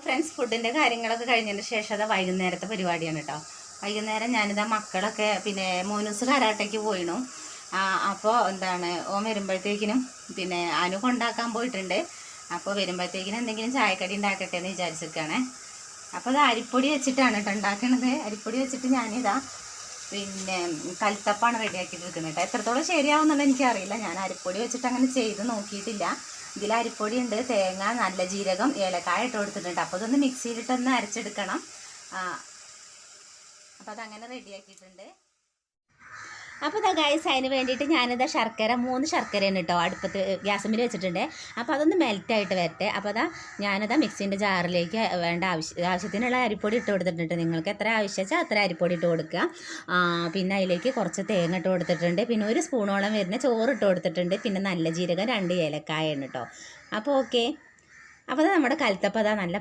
Friends ഫുഡിൻ്റെ കാര്യങ്ങളൊക്കെ കഴിഞ്ഞതിന് ശേഷം അത് വൈകുന്നേരത്തെ പരിപാടിയാണ് കേട്ടോ. വൈകുന്നേരം ഞാനിതാ മക്കളൊക്കെ പിന്നെ മോനൂസ് കരാട്ടയ്ക്ക് പോയിണു. അപ്പോൾ എന്താണ് ഓൻ വരുമ്പോഴത്തേക്കിനും പിന്നെ അനു കൊണ്ടാക്കാൻ പോയിട്ടുണ്ട്. അപ്പോൾ വരുമ്പോഴത്തേക്കിനും എന്തെങ്കിലും ചായക്കടി ഉണ്ടാക്കട്ടെ എന്ന് വിചാരിച്ചിരിക്കുകയാണേ. അപ്പോൾ അത് അരിപ്പൊടി വെച്ചിട്ടാണ് കേട്ടോ ഉണ്ടാക്കണത്. അരിപ്പൊടി വെച്ചിട്ട് ഞാനിതാ പിന്നെ കൽത്തപ്പാണ് റെഡിയാക്കി എടുക്കുന്നത് കേട്ടോ. എത്രത്തോളം ശരിയാവുന്നുള്ളത് എനിക്കറിയില്ല. ഞാൻ അരിപ്പൊടി വെച്ചിട്ട് അങ്ങനെ ചെയ്ത് നോക്കിയിട്ടില്ല. ഇതിൽ അരിപ്പൊടി ഉണ്ട്, തേങ്ങ, നല്ല ജീരകം, ഏലക്കായ ഇട്ട് കൊടുത്തിട്ടുണ്ട്. അപ്പോൾ ഇതൊന്ന് മിക്സിയിലിട്ടൊന്ന് അരച്ചെടുക്കണം. അപ്പോൾ അതങ്ങനെ റെഡിയാക്കിയിട്ടുണ്ട്. അപ്പോൾ ഇതാ ഗൈസ് അതിന് വേണ്ടിയിട്ട് ഞാനിതാ ശർക്കര 3 ശർക്കരയാണ് കേട്ടോ അടുപ്പത്ത് ഗ്യാസുമ്പിൽ വെച്ചിട്ടുണ്ട്. അപ്പോൾ അതൊന്ന് മെൽറ്റായിട്ട് വരട്ടെ. അപ്പോൾ അതാ ഞാനിതാ മിക്സിൻ്റെ ജാറിലേക്ക് വേണ്ട ആവശ്യത്തിനുള്ള അരിപ്പൊടി ഇട്ട് കൊടുത്തിട്ടുണ്ട്. നിങ്ങൾക്ക് എത്ര ആവശ്യം വെച്ചാൽ അത്ര അരിപ്പൊടി ഇട്ട് കൊടുക്കുക. പിന്നെ അതിലേക്ക് കുറച്ച് തേങ്ങ ഇട്ട് കൊടുത്തിട്ടുണ്ട്. പിന്നെ 1 സ്പൂണോളം വരുന്ന ചോറ് ഇട്ട് കൊടുത്തിട്ടുണ്ട്. പിന്നെ നല്ല ജീരകം, 2 ഏലക്കായാണ് കേട്ടോ. അപ്പോൾ ഓക്കെ. അപ്പോൾ നമ്മുടെ കൽത്തപ്പം അതാ നല്ല